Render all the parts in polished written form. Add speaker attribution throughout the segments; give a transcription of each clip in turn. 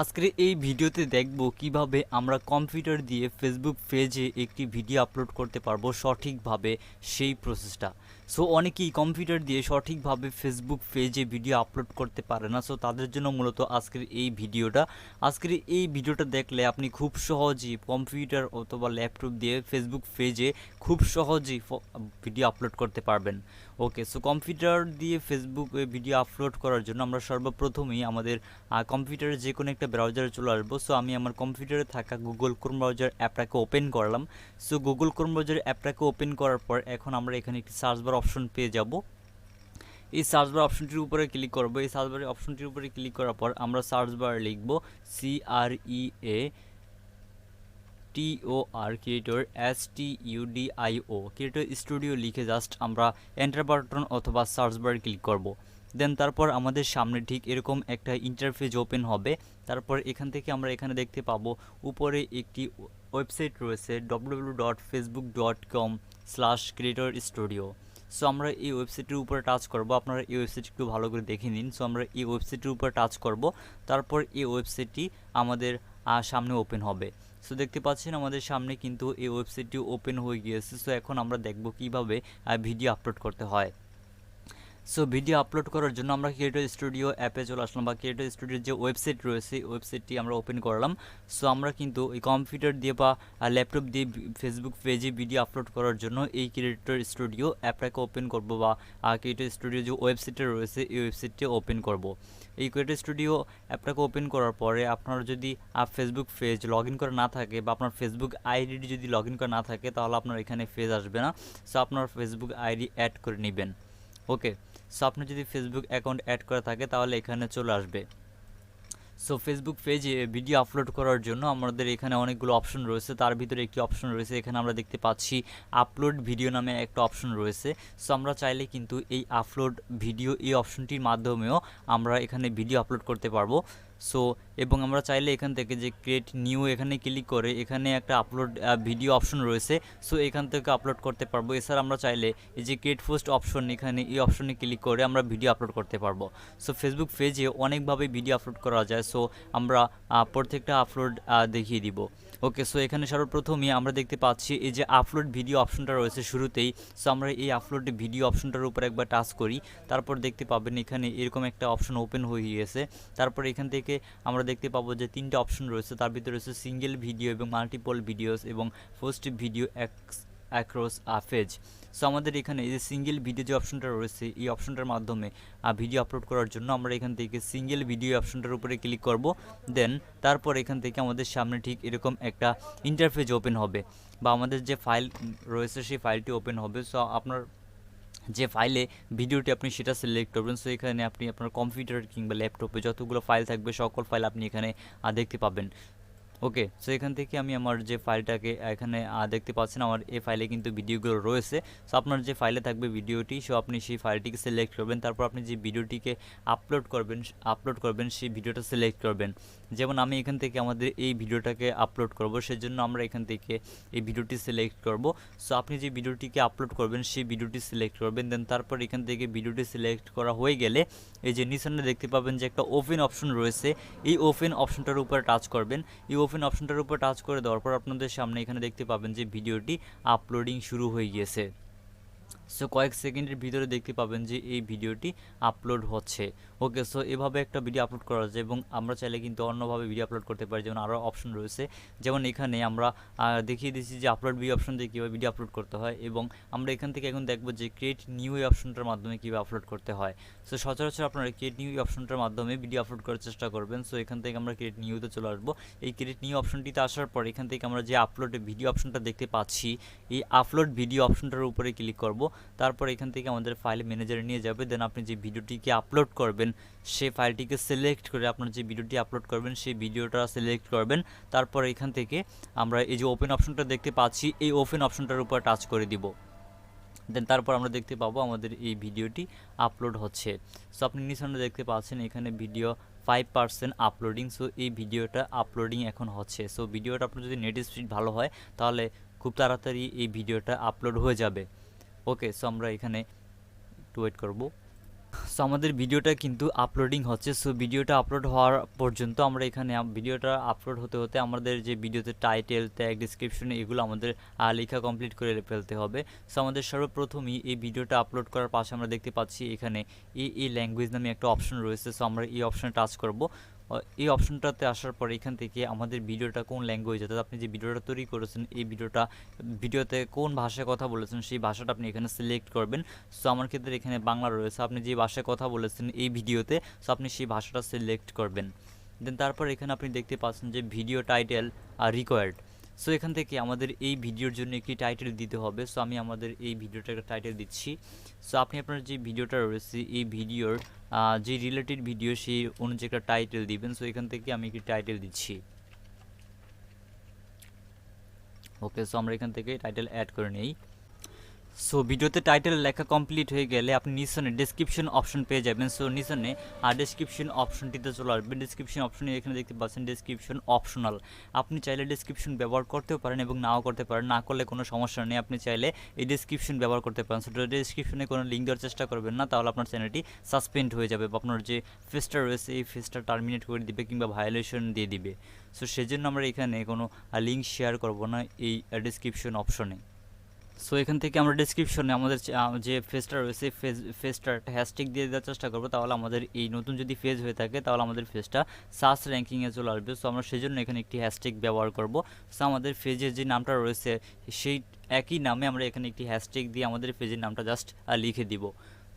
Speaker 1: আজকের এই ভিডিওতে দেখব কিভাবে আমরা কম্পিউটার দিয়ে ফেসবুক পেজে একটি ভিডিও আপলোড করতে পারবো সঠিকভাবে সেই প্রসেসটা। সো অনেকেই কম্পিউটার দিয়ে সঠিকভাবে ফেসবুক পেজে ভিডিও আপলোড করতে পারে না, সো তাদের জন্য মূলত আজকের এই ভিডিওটা দেখলে আপনি খুব সহজেই কম্পিউটার অথবা ল্যাপটপ দিয়ে ফেসবুক পেজে খুব সহজেই ভিডিও আপলোড করতে পারবেন। ওকে, সো কম্পিউটার দিয়ে ফেসবুক ভিডিও আপলোড করার জন্য আমরা সর্বপ্রথমেই আমাদের কম্পিউটারে যে কোনো একটা ব্রাউজারে চলে আসবো। সো আমি আমার কম্পিউটারে থাকা গুগল ক্রোম ব্রাউজার অ্যাপটাকে ওপেন করলাম। সো গুগল ক্রোম ব্রাউজার অ্যাপটাকে ওপেন করার পর এখন আমরা এখানে একটি সার্চ বার অপশন পেয়ে যাব। এই সার্চ বার অপশনটির উপরে ক্লিক করব। এই সার্চ বারের অপশনটির উপরে ক্লিক করার পর আমরা সার্চ বার লিখব ক্রিয়েটর ক্রিয়েটর স্টুডিও লিখে জাস্ট আমরা এন্টার বাটন অথবা সার্চ বারে ক্লিক করব। দেন তারপর আমাদের সামনে ঠিক এরকম একটা ইন্টারফেস ওপেন হবে। তারপর এখান থেকে আমরা এখানে দেখতে পাবো উপরে একটি ওয়েবসাইট রয়েছে www.facebook.com/creatorstudio। সো আমরা এই ওয়েবসাইটের উপরে টাচ করব। আপনারা এই ওয়েবসাইট একটু ভালো করে দেখে নিন। সো আমরা এই ওয়েবসাইটের উপরে টাচ করব, তারপর এই ওয়েবসাইটটি আমাদের সামনে ওপেন হবে। সো দেখতে পাচ্ছেন আমাদের সামনে কিন্তু এই ওয়েবসাইটটি ওপেন হয়ে গিয়েছে। সো এখন আমরা দেখব কিভাবে ভিডিও আপলোড করতে হয়। সো ভিডিও আপলোড করার জন্য আমরা ক্রিয়েটর স্টুডিও অ্যাপে চলে আসলাম, বা ক্রিয়েটর স্টুডিওর যে ওয়েবসাইট রয়েছে ওয়েবসাইটটি আমরা ওপেন করলাম। সো আমরা কিন্তু এই কম্পিউটার দিয়ে বা ল্যাপটপ দিয়ে ফেসবুক পেজে ভিডিও আপলোড করার জন্য এই ক্রিয়েটর স্টুডিও অ্যাপটাকে ওপেন করব, বা ক্রিয়েটর স্টুডিও যে ওয়েবসাইটটা রয়েছে এই ওয়েবসাইটটি ওপেন করব। এই ক্রিয়েটর স্টুডিও অ্যাপটাকে ওপেন করার পরে আপনার যদি ফেসবুক পেজ লগ ইন করা না থাকে, বা আপনার ফেসবুক আইডি যদি লগ ইন করা না থাকে, তাহলে আপনার এখানে পেজ আসবে না। সো আপনার ফেসবুক আইডি অ্যাড করে নেবেন। ওকে, সো আপনার যদি ফেসবুক অ্যাকাউন্ট অ্যাড করা থাকে তাহলে এখানে চলে আসবে। সো ফেসবুক পেজে ভিডিও আপলোড করার জন্য আমাদের এখানে অনেকগুলো অপশন রয়েছে। তার ভিতরে একটি অপশন রয়েছে, এখানে আমরা দেখতে পাচ্ছি আপলোড ভিডিও নামে একটা অপশন রয়েছে। সো আমরা চাইলে কিন্তু এই আপলোড ভিডিও এই অপশনটির মাধ্যমেও আমরা এখানে ভিডিও আপলোড করতে পারবো। সো এবং আমরা চাইলে এখান থেকে যে ক্রিয়েট নিউ এখানে ক্লিক করে এখানে একটা আপলোড ভিডিও অপশন রয়েছে, সো এখান থেকে আপলোড করতে পারবো। এছাড়া আমরা চাইলে এই যে ক্রিয়েট পোস্ট অপশন এখানে এই অপশনে ক্লিক করে আমরা ভিডিও আপলোড করতে পারবো। সো ফেসবুক পেজে অনেকভাবে ভিডিও আপলোড করা যায়। সো আমরা প্রত্যেকটা আপলোড দেখিয়ে দিব। ওকে, সো এখানে সর্বপ্রথমই আমরা দেখতে পাচ্ছি এই যে আপলোড ভিডিও অপশনটা রয়েছে শুরুতেই। সো আমরা এই আপলোড ভিডিও অপশনটার উপর একবার টাচ করি, তারপর দেখতে পাবেন এখানে এরকম একটা অপশন ওপেন হয়ে গিয়েছে। তারপর এখান থেকে আমরা দেখতে পাবো যে তিনটা অপশন রয়েছে, তার ভিতরে রয়েছে সিঙ্গেল ভিডিও এবং মাল্টিপল ভিডিওস এবং post video across page. So আমাদের এখানে এই যে সিঙ্গেল ভিডিও যে অপশনটা রয়েছে এই অপশনটার মাধ্যমে ভিডিও আপলোড করার জন্য আমরা এখান থেকে সিঙ্গেল ভিডিও অপশনটার উপরে ক্লিক করব। দেন তারপর এখান থেকে আমাদের সামনে ঠিক এরকম একটা ইন্টারফেস ওপেন হবে, বা আমাদের যে ফাইল রয়েছে সেই ফাইলটি ওপেন হবে। সো আপনার যে ফাইলে ভিডিওটি আপনি সেটা সিলেক্ট করবেন। সো এখানে আপনি আপনার কম্পিউটার কিংবা ল্যাপটপে যতগুলো ফাইল থাকবে সকল ফাইল আপনি এখানে দেখতে পাবেন। ওকে, সো এখান থেকে আমি আমার যে ফাইলটাকে এখানে দেখতে পাচ্ছেন আমার এই ফাইলে কিন্তু ভিডিওগুলো রয়েছে। সো আপনার যে ফাইলে থাকবে ভিডিওটি, সো আপনি সেই ফাইলটিকে সিলেক্ট করবেন, তারপর আপনি যে ভিডিওটিকে আপলোড করবেন সেই ভিডিওটা সিলেক্ট করবেন। যেমন আমি এখান থেকে আমাদের এই ভিডিওটাকে আপলোড করব, সেজন্য আমরা এখান থেকে এই ভিডিওটি সিলেক্ট করব। সো আপনি যে ভিডিওটিকে আপলোড করবেন সেই ভিডিওটি সিলেক্ট করবেন। দেন তারপর এখান থেকে ভিডিওটি সিলেক্ট করা হয়ে গেলে এই যে নিচে দেখতে পাবেন যে একটা ওপেন অপশন রয়েছে, এই ওপেন অপশনটার উপর টাচ করবেন। এই ওপেন অপশনটার উপর টাচ করে দেওয়ার পর আপনাদের সামনে এখানে দেখতে পাবেন যে ভিডিওটি আপলোডিং শুরু হয়ে গিয়েছে। সো কয়েক সেকেন্ডের ভিতরে দেখতে পাবেন যে এই ভিডিওটি আপলোড হচ্ছে। ওকে, সো এভাবে একটা ভিডিও আপলোড করা যায়, এবং আমরা চাইলে কিন্তু অন্যভাবে ভিডিও আপলোড করতে পারি। যেমন আরও অপশন রয়েছে, যেমন এখানে আমরা দেখিয়ে দিচ্ছি যে আপলোড ভিডিও অপশন দিয়ে কীভাবে ভিডিও আপলোড করতে হয়, এবং আমরা এখান থেকে এখন দেখব যে ক্রিয়েট নিউ এই অপশনটার মাধ্যমে কীভাবে আপলোড করতে হয়। সো সচরাচর আপনারা ক্রিয়েট নিউ এই অপশনটার মাধ্যমে ভিডিও আপলোড করার চেষ্টা করবেন। সো এখান থেকে আমরা ক্রিয়েট নিউতে চলে আসবো। এই ক্রিয়েট নিউ অপশনটিতে আসার পর এখান থেকে আমরা যে আপলোড ভিডিও অপশনটা দেখতে পাচ্ছি এই আপলোড ভিডিও অপশনটার উপরে ক্লিক করব। তারপর এখান থেকে আমাদের ফাইল ম্যানেজারে নিয়ে যাবে। দেন আপনি যে ভিডিওটিকে আপলোড করবেন সেই ফাইলটিকে সিলেক্ট করে আপনার যে ভিডিওটি আপলোড করবেন সেই ভিডিওটা সিলেক্ট করবেন। তারপর এখান থেকে আমরা এই যে ওপেন অপশনটা দেখতে পাচ্ছি এই ওপেন অপশনটার উপর টাচ করে দিব। দেন তারপর আমরা দেখতে পাবো আমাদের এই ভিডিওটি আপলোড হচ্ছে। সো আপনি নিচে দেখতে পাচ্ছেন এখানে ভিডিও 5% আপলোডিং। সো এই ভিডিওটা আপলোডিং এখন হচ্ছে। সো ভিডিওটা আপনার যদি নেট স্পিড ভালো হয় তাহলে খুব তাড়াতাড়ি এই ভিডিওটা আপলোড হয়ে যাবে। ওকে, সো আমরা এখানে একটু ওয়েট করব। সো আমাদের ভিডিওটা কিন্তু আপলোডিং হচ্ছে। সো ভিডিওটা আপলোড হওয়ার পর্যন্ত আমরা এখানে ভিডিওটা আপলোড হতে হতে আমাদের যে ভিডিওতে টাইটেল, ট্যাগ, ডিসক্রিপশন এগুলো আমাদের লেখা কমপ্লিট করে ফেলতে হবে। সো আমাদের সর্বপ্রথমই এই ভিডিওটা আপলোড করার পাশে আমরা দেখতে পাচ্ছি এখানে এই ল্যাঙ্গুয়েজ নামে একটা অপশন রয়েছে। সো আমরা এই অপশনে টাচ করব। এই অপশনটাতে আসার পর এখান থেকে আমাদের ভিডিওটা কোন ল্যাঙ্গুয়েজ, অর্থাৎ আপনি যে ভিডিওটা তৈরি করেছেন এই ভিডিওতে কোন ভাষায় কথা বলেছেন সেই ভাষাটা আপনি এখানে সিলেক্ট করবেন। সো আমার ক্ষেত্রে এখানে বাংলা রয়েছে, আপনি যে ভাষায় কথা বলেছেন এই ভিডিওতে, সো আপনি সেই ভাষাটা সিলেক্ট করবেন। দেন তারপর এখানে আপনি দেখতে পাচ্ছেন যে ভিডিও টাইটেল রিকোয়ার্ড। সো এখান থেকে আমাদের এই ভিডিওর জন্য একটি টাইটেল দিতে হবে। সো আমি আমাদের এই ভিডিওটাকে টাইটেল দিচ্ছি। সো আপনি আপনার যে ভিডিওটা রয়েছে এই ভিডিওর যে রিলেটেড ভিডিও সেই অনুযায়ী একটা টাইটেল দিবেন। সো এখান থেকে আমি একটি টাইটেল দিচ্ছি। ওকে, সো আমরা এখান থেকে টাইটেল অ্যাড করে নেই। সো ভিডিওতে টাইটেল লেখা কমপ্লিট হয়ে গেলে আপনি নিচনে ডেসক্রিপশন অপশন পেয়ে যাবেন। সো নিচনে ডেসক্রিপশন অপশনটিতে চলে আসবেন। ডেসক্রিপশন অপশনে এখানে দেখতে পাচ্ছেন ডেসক্রিপশন অপশনাল। আপনি চাইলে ডেসক্রিপশন ব্যবহার করতেও পারেন এবং নাও করতে পারেন, না করলে কোনো সমস্যা নেই, আপনি চাইলে এই ডেসক্রিপশন ব্যবহার করতে পারেন। সো ডেসক্রিপশনে কোনো লিঙ্ক দেওয়ার চেষ্টা করবেন না, তাহলে আপনার চ্যানেলটি সাসপেন্ড হয়ে যাবে বা আপনার যে ফেসটা রয়েছে এই ফেসটা টার্মিনেট করে দিবে কিংবা ভায়োলেশন দিয়ে দিবে। সো সেজন্য আমরা এখানে কোনো লিঙ্ক শেয়ার করব না এই ডেসক্রিপশন অপশনে। সো এখান থেকে আমরা ডেসক্রিপশনে আমাদের যে ফেজটা রয়েছে ফেজটা হ্যাশট্যাগ দিয়ে দেওয়ার চেষ্টা করবো, তাহলে আমাদের এই নতুন যদি ফেজ হয়ে থাকে তাহলে আমাদের ফেজটা সার্চ র্যাঙ্কিংয়ে চলে আসবে। সো আমরা সেজন্য এখানে একটি হ্যাশট্যাগ ব্যবহার করব। সো আমাদের ফেজের যে নামটা রয়েছে সেই একই নামে আমরা এখানে একটি হ্যাশট্যাগ দিয়ে আমাদের ফেজের নামটা জাস্ট লিখে দিব।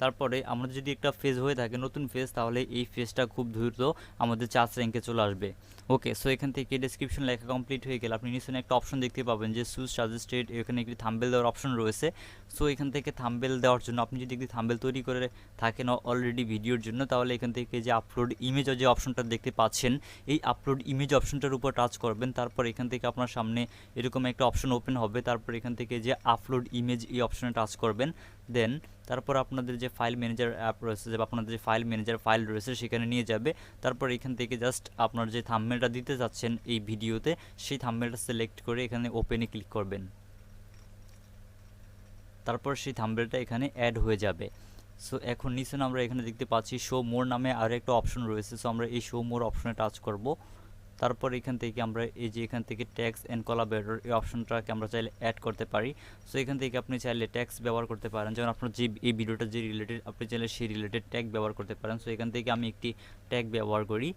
Speaker 1: তারপরে আমাদের যদি একটা ফেজ হয়ে থাকে নতুন ফেজ, তাহলে এই ফেজটা খুব দ্রুত আমাদের সার্চ র্যাঙ্কে চলে আসবে। ওকে, সো এখান থেকে ডেসক্রিপশন লেখা কমপ্লিট হয়ে গেলে আপনি নিচে একটা অপশন দেখতে পাবেন যে সুজ সাজেস্টেড, এখানে একটি থাম্বনেল দেওয়ার অপশন রয়েছে। সো এখান থেকে থাম্বনেল দেওয়ার জন্য আপনি যদি একটি থাম্বনেল তৈরি করে থাকেন অলরেডি ভিডিওর জন্য, তাহলে এখান থেকে যে আপলোড ইমেজ যে অপশনটা দেখতে পাচ্ছেন এই আপলোড ইমেজ অপশনটার উপর টাচ করবেন। তারপর এখান থেকে আপনার সামনে এরকম একটা অপশন ওপেন হবে। তারপর এখান থেকে যে আপলোড ইমেজ এই অপশনে টাচ করবেন। দেন তারপর আপনাদের যে ফাইল ম্যানেজার অ্যাপ রয়েছে, যে আপনাদের যে ফাইল ম্যানেজার ফাইল রয়েছে সেখানে নিয়ে যাবে। তারপর এখান থেকে জাস্ট আপনার যে থাম্বনেলটা দিতে যাচ্ছেন এই ভিডিওতে সেই থাম্বনেলটা সিলেক্ট করে এখানে ওপেনে ক্লিক করবেন। তারপর সেই থাম্বনেলটা এখানে অ্যাড হয়ে যাবে। সো এখন নিচে আমরা এখানে দেখতে পাচ্ছি শো মোর নামে আরও একটা অপশন রয়েছে। সো আমরা এই শো মোর অপশনে টাচ করব। তারপর এখান থেকে আমরা এই যে এখান থেকে ট্যাক্স অ্যান্ড কোলাবরেটর এই অপশনটাকে আমরা চাইলে অ্যাড করতে পারি। সো এখান থেকে আপনি চাইলে ট্যাক্স ব্যবহার করতে পারেন, যেমন আপনার যে এই ভিডিওটা যে রিলেটেড আপনি চাইলে সেই রিলেটেড ট্যাগ ব্যবহার করতে পারেন। সো এখান থেকে আমি একটি ট্যাগ ব্যবহার করি,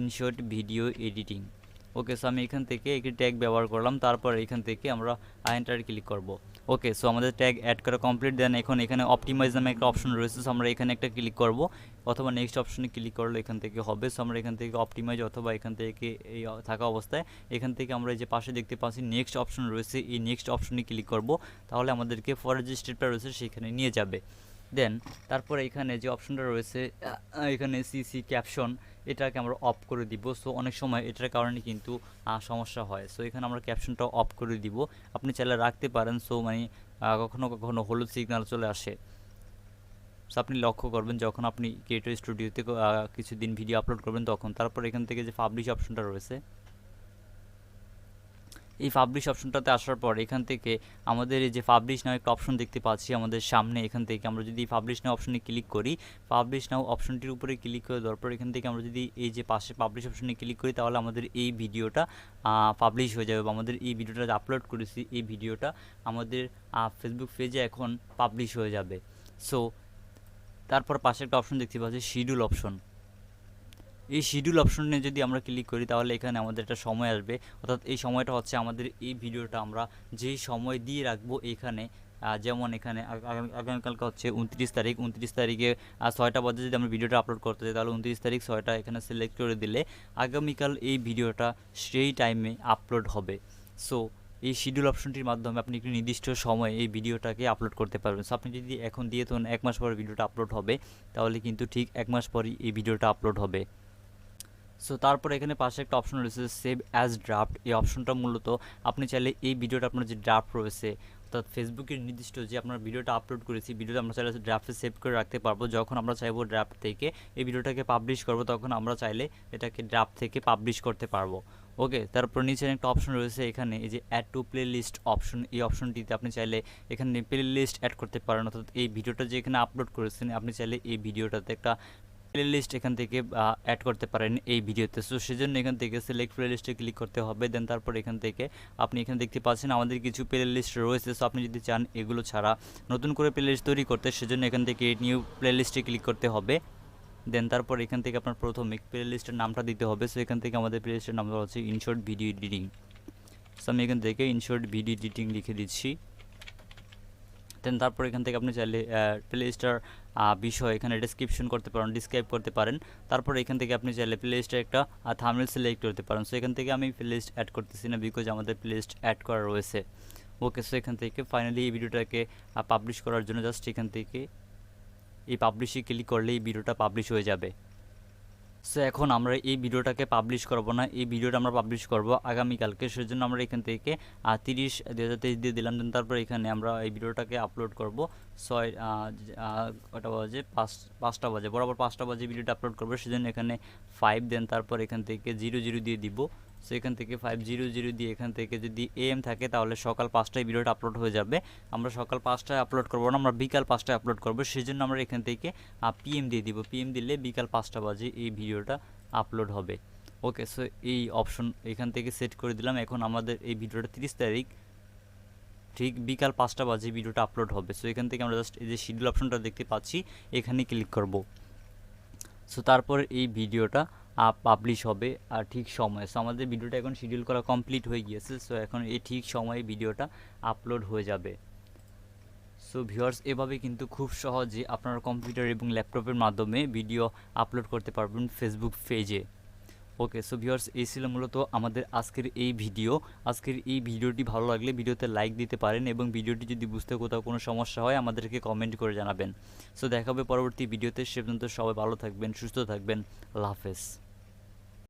Speaker 1: ইনশর্ট ভিডিও এডিটিং। ওকে, সো আমি এখান থেকে একটি ট্যাগ ব্যবহার করলাম। তারপর এখান থেকে আমরা এন্টার ক্লিক করব। ওকে, সো আমাদের ট্যাগ অ্যাড করা কমপ্লিট। দেন এখন এখানে অপটিমাইজ নামে একটা অপশন রয়েছে। সো আমরা এখানে একটা ক্লিক করব অথবা নেক্সট অপশনে ক্লিক করলে এখান থেকে হবে। সো আমরা এখান থেকে অপটিমাইজ অথবা এখান থেকে এই থাকা অবস্থায় এখান থেকে আমরা এই যে পাশে দেখতে পাচ্ছি নেক্সট অপশন রয়েছে, এই নেক্সট অপশনে ক্লিক করব। তাহলে আমাদেরকে পরের যে স্টেপটা রয়েছে সেখানে নিয়ে যাবে। দেন তারপরে এখানে যে অপশনটা রয়েছে এখানে সিসি ক্যাপশন, এটাকে আমরা অফ করে দিব। সো অনেক সময় এটার কারণে কিন্তু সমস্যা হয়। সো এখানে আমরা ক্যাপশনটা অফ করে দিব, আপনি চাইলে রাখতে পারেন। সো মানে কখনো কখনো হলুদ সিগন্যাল চলে আসে। সো আপনি লক্ষ্য করবেন যখন আপনি ক্রিয়েটর স্টুডিওতে কিছুদিন ভিডিও আপলোড করবেন তখন। তারপর এখান থেকে যে পাবলিশ অপশনটা রয়েছে এই পাবলিশ অপশনটাতে আসার পর এখান থেকে আমাদের এই যে পাবলিশ নাও একটা অপশন দেখতে পাচ্ছি আমাদের সামনে। এখান থেকে আমরা যদি পাবলিশ নাও অপশনে ক্লিক করি, পাবলিশ নাও অপশনটির উপরে ক্লিক করে দেওয়ার পর এখান থেকে আমরা যদি এই যে পাশে পাবলিশ অপশনে ক্লিক করি, তাহলে আমাদের এই ভিডিওটা পাবলিশ হয়ে যাবে বা আমাদের এই ভিডিওটা আপলোড করেছি এই ভিডিওটা আমাদের ফেসবুক পেজে এখন পাবলিশ হয়ে যাবে। সো তারপর পাশে একটা অপশন দেখতে পাচ্ছি শিডিউল অপশন। এই শিডিউল অপশনে যদি আমরা ক্লিক করি তাহলে এখানে আমাদের একটা সময় আসবে, অর্থাৎ এই সময়টা হচ্ছে আমাদের এই ভিডিওটা আমরা যেই সময় দিয়ে রাখবো এখানে। যেমন এখানে আগামীকালকে হচ্ছে 29 তারিখ, 29 তারিখে 6টা বাজে যদি আমরা ভিডিওটা আপলোড করতে চাই তাহলে 29 তারিখ 6টা এখানে সিলেক্ট করে দিলে আগামীকাল এই ভিডিওটা সেই টাইমে আপলোড হবে। সো এই শিডিউল অপশনটির মাধ্যমে আপনি একটি নির্দিষ্ট সময়ে এই ভিডিওটাকে আপলোড করতে পারবেন। সো আপনি যদি এখন দিয়ে তখন 1 মাস পরে ভিডিওটা আপলোড হবে, তাহলে কিন্তু ঠিক 1 মাস পরই এই ভিডিওটা আপলোড হবে। সো তারপর এখানে পাশে একটা অপশন রয়েছে সেভ অ্যাজ ড্রাফট। এই অপশনটা মূলত আপনি চাইলে এই ভিডিওটা আপনার যে ড্রাফট রয়েছে অর্থাৎ ফেসবুকের নির্দিষ্ট যে আপনার ভিডিওটা আপলোড করেছি ভিডিওটা আমরা চাইলে ড্রাফটে সেভ করে রাখতে পারবো। যখন আমরা চাইবো ড্রাফট থেকে এই ভিডিওটাকে পাবলিশ করব তখন আমরা চাইলে এটাকে ড্রাফট থেকে পাবলিশ করতে পারবো। ওকে, তারপর নিচে একটা অপশন রয়েছে এখানে, এই যে add to playlist option, এই অপশনটিতে আপনি চাইলে এখানে প্লে লিস্ট অ্যাড করতে পারেন, অর্থাৎ এই ভিডিওটা যে এখানে আপলোড করেছেন আপনি চাইলে এই ভিডিওটাতে একটা প্লে লিস্ট এখান থেকে অ্যাড করতে পারেন এই ভিডিওতে। সো সেজন্য এখান থেকে সিলেক্ট প্লে লিস্টে ক্লিক করতে হবে। দেন তারপর এখান থেকে আপনি এখানে দেখতে পাচ্ছেন আমাদের কিছু প্লে লিস্ট রয়েছে। সো আপনি যদি চান এগুলো ছাড়া নতুন করে প্লে লিস্ট তৈরি করতে, সেজন্য এখান থেকে নিউ প্লে লিস্টে ক্লিক করতে হবে। দেন তারপর এখান থেকে আপনার প্রথমে প্লে লিস্টের নামটা দিতে হবে। সো এখান থেকে আমাদের প্লে লিস্টের নামটা হচ্ছে ইনশর্ট ভিডিও এডিটিং। সো আমি এখান থেকে ইনশর্ট ভিডিও এডিটিং লিখে দিচ্ছি। দেন তারপর এখান থেকে আপনি চাইলে প্লে লিস্টার বিষয় এখানে ডেসক্রিপশন করতে পারেন, ডিসক্রাইব করতে পারেন। তারপর এখান থেকে আপনি চাইলে প্লে লিস্টের একটা থাম্বনেল সিলেক্ট করতে পারেন। সো এখান থেকে আমি প্লে লিস্ট অ্যাড করতেছি না, বিকজ আমাদের প্লে লিস্ট অ্যাড করা রয়েছে। ওকে, সো এখান থেকে ফাইনালি এই ভিডিওটাকে পাবলিশ করার জন্য জাস্ট এখান থেকে এই পাবলিশে ক্লিক করলে এই ভিডিওটা পাবলিশ হয়ে যাবে। সো এখন আমরা এই ভিডিওটাকে পাবলিশ করব না, এই ভিডিওটা আমরা পাবলিশ করব আগামীকালকে। সেজন্য আমরা এখান থেকে 30/2023 দিয়ে দিলাম। দেন তারপর এখানে আমরা এই ভিডিওটাকে আপলোড করব 6টা বাজে, 5টা বাজে, বরাবর 5টা বাজে ভিডিওটা আপলোড করবো। সেজন্য এখানে 5, দেন তারপর এখান থেকে 00 দিয়ে দিব। সো এখান থেকে 500 দিয়ে এখান থেকে যদি AM থাকে তাহলে সকাল 5টায় ভিডিওটা আপলোড হয়ে যাবে। আমরা সকাল 5টায় আপলোড করবো না, আমরা বিকাল 5টায় আপলোড করবো। সেই জন্য আমরা এখান থেকে PM দিয়ে দিব। PM দিলে বিকাল 5টা বাজে এই ভিডিওটা আপলোড হবে। ওকে, সো এই অপশন এখান থেকে সেট করে দিলাম। এখন আমাদের এই ভিডিওটা 30 তারিখ ঠিক বিকাল 5টা বাজে ভিডিওটা আপলোড হবে। সো এখান থেকে আমরা জাস্ট এই যে শিডিউল অপশনটা দেখতে পাচ্ছি এখানে ক্লিক করব। সো তারপর এই ভিডিওটা পাবলিশ হবে আর ঠিক সময়ে। সো আমাদের ভিডিওটা এখন শিডিউল করা কমপ্লিট হয়ে গিয়েছে। সো এখন এই ঠিক সময়ে ভিডিওটা আপলোড হয়ে যাবে। সো ভিউয়ার্স, এভাবে কিন্তু খুব সহজে আপনার কম্পিউটার এবং ল্যাপটপের মাধ্যমে ভিডিও আপলোড করতে পারবেন ফেসবুক পেজে। ওকে, সো ভিউয়ার্স, এই ছিল মূলত আমাদের আজকের এই ভিডিও। আজকের এই ভিডিওটি ভালো লাগলে ভিডিওতে লাইক দিতে পারেন এবং ভিডিওটি যদি বুঝতে কোথাও কোনো সমস্যা হয় আমাদেরকে কমেন্ট করে জানাবেন। সো দেখা হবে পরবর্তী ভিডিওতে। সে পর্যন্ত সবাই ভালো থাকবেন, সুস্থ থাকবেন। আল্লাহ হাফেজ।